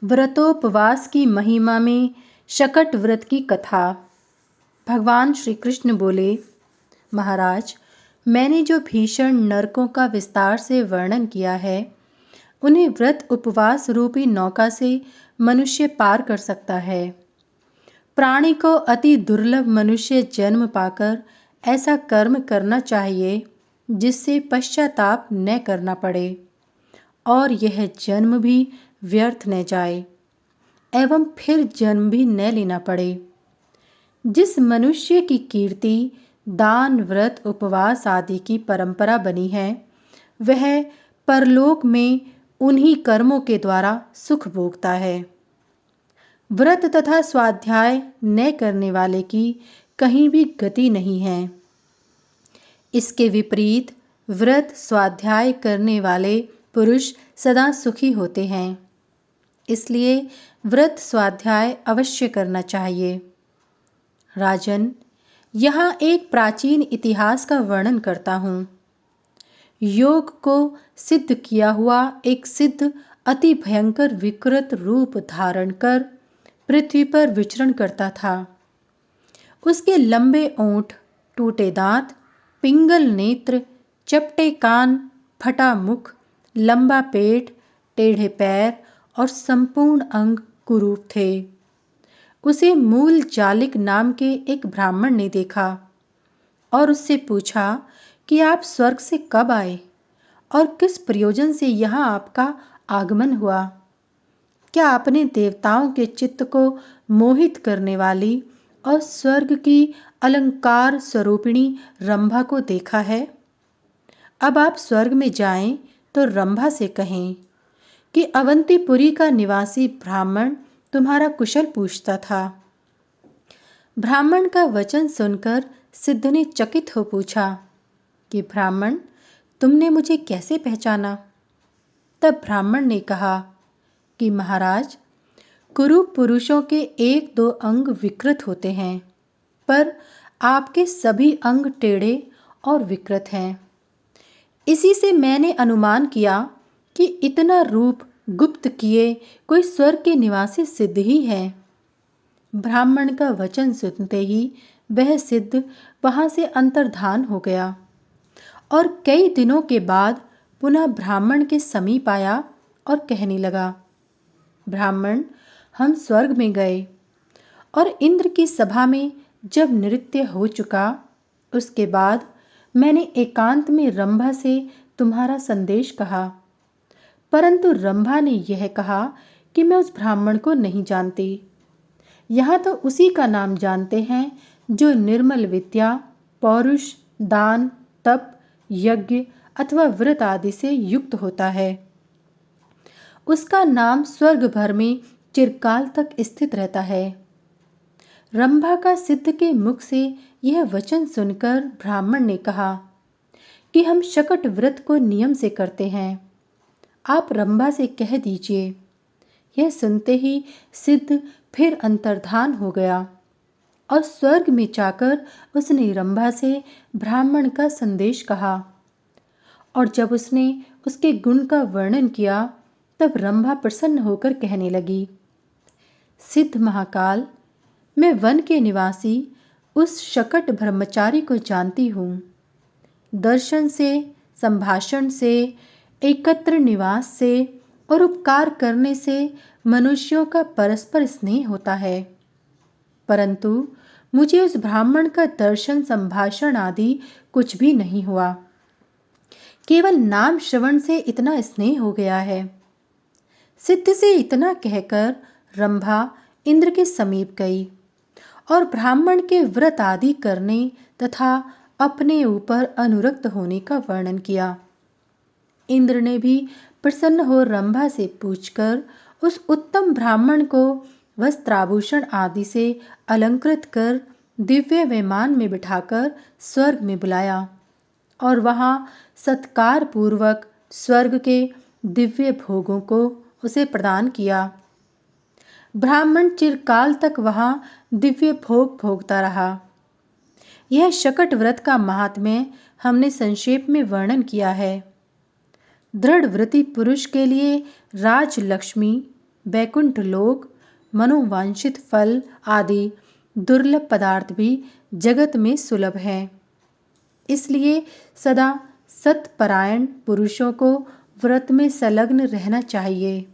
व्रतोपवास की महिमा में शकट व्रत की कथा। भगवान श्री कृष्ण बोले, महाराज, मैंने जो भीषण नरकों का विस्तार से वर्णन किया है, उन्हें व्रत उपवास रूपी नौका से मनुष्य पार कर सकता है। प्राणी को अति दुर्लभ मनुष्य जन्म पाकर ऐसा कर्म करना चाहिए जिससे पश्चाताप न करना पड़े और यह जन्म भी व्यर्थ न जाए एवं फिर जन्म भी न लेना पड़े। जिस मनुष्य की कीर्ति दान, व्रत, उपवास आदि की परंपरा बनी है, वह परलोक में उन्हीं कर्मों के द्वारा सुख भोगता है। व्रत तथा स्वाध्याय न करने वाले की कहीं भी गति नहीं है। इसके विपरीत व्रत स्वाध्याय करने वाले पुरुष सदा सुखी होते हैं। इसलिए व्रत स्वाध्याय अवश्य करना चाहिए। राजन, यहाँ एक प्राचीन इतिहास का वर्णन करता हूँ। योग को सिद्ध किया हुआ एक सिद्ध अति भयंकर विकृत रूप धारण कर पृथ्वी पर विचरण करता था। उसके लंबे ओंठ, टूटे दांत, पिंगल नेत्र, चपटे कान, फटा मुख, लंबा पेट, टेढ़े पैर और संपूर्ण अंग कुरूप थे। उसे मूल जालिक नाम के एक ब्राह्मण ने देखा और उससे पूछा कि आप स्वर्ग से कब आए और किस प्रयोजन से यहाँ आपका आगमन हुआ? क्या आपने देवताओं के चित्त को मोहित करने वाली और स्वर्ग की अलंकार स्वरूपिणी रंभा को देखा है? अब आप स्वर्ग में जाएं तो रंभा से कहें कि अवंतीपुरी का निवासी ब्राह्मण तुम्हारा कुशल पूछता था। ब्राह्मण का वचन सुनकर सिद्ध ने चकित हो पूछा कि ब्राह्मण, तुमने मुझे कैसे पहचाना? तब ब्राह्मण ने कहा कि महाराज, कुरूप पुरुषों के एक दो अंग विकृत होते हैं, पर आपके सभी अंग टेढ़े और विकृत हैं। इसी से मैंने अनुमान किया कि इतना रूप गुप्त किए कोई स्वर्ग के निवासी सिद्ध ही है। ब्राह्मण का वचन सुनते ही वह सिद्ध वहां से अंतर्धान हो गया और कई दिनों के बाद पुनः ब्राह्मण के समीप आया और कहने लगा, ब्राह्मण, हम स्वर्ग में गए और इंद्र की सभा में जब नृत्य हो चुका, उसके बाद मैंने एकांत में रंभा से तुम्हारा संदेश कहा, परंतु रंभा ने यह कहा कि मैं उस ब्राह्मण को नहीं जानती। यहाँ तो उसी का नाम जानते हैं जो निर्मल विद्या, पौरुष, दान, तप, यज्ञ अथवा व्रत आदि से युक्त होता है। उसका नाम स्वर्ग भर में चिरकाल तक स्थित रहता है। रंभा का सिद्ध के मुख से यह वचन सुनकर ब्राह्मण ने कहा कि हम शकट व्रत को नियम से करते हैं, आप रंभा से कह दीजिए। यह सुनते ही सिद्ध फिर अंतर्धान हो गया और स्वर्ग में जाकर उसने रंभा से ब्राह्मण का संदेश कहा और जब उसने उसके गुण का वर्णन किया तब रंभा प्रसन्न होकर कहने लगी, सिद्ध महाकाल, मैं वन के निवासी उस शकट ब्रह्मचारी को जानती हूँ। दर्शन से, संभाषण से, एकत्र निवास से और उपकार करने से मनुष्यों का परस्पर स्नेह होता है, परंतु मुझे उस ब्राह्मण का दर्शन, संभाषण आदि कुछ भी नहीं हुआ। केवल नाम श्रवण से इतना स्नेह हो गया है। सिद्ध से इतना कहकर रंभा इंद्र के समीप गई और ब्राह्मण के व्रत आदि करने तथा अपने ऊपर अनुरक्त होने का वर्णन किया। इंद्र ने भी प्रसन्न हो रंभा से पूछकर उस उत्तम ब्राह्मण को वस्त्राभूषण आदि से अलंकृत कर दिव्य विमान में बिठाकर स्वर्ग में बुलाया और वहां सत्कार पूर्वक स्वर्ग के दिव्य भोगों को उसे प्रदान किया। ब्राह्मण चिरकाल तक वहां दिव्य भोग भोगता रहा। यह शकट व्रत का महात्म्य हमने संक्षेप में वर्णन किया है। दृढ़ व्रती पुरुष के लिए राजलक्ष्मी, वैकुंठ लोक, मनोवांछित फल आदि दुर्लभ पदार्थ भी जगत में सुलभ हैं। इसलिए सदा सत्परायण पुरुषों को व्रत में संलग्न रहना चाहिए।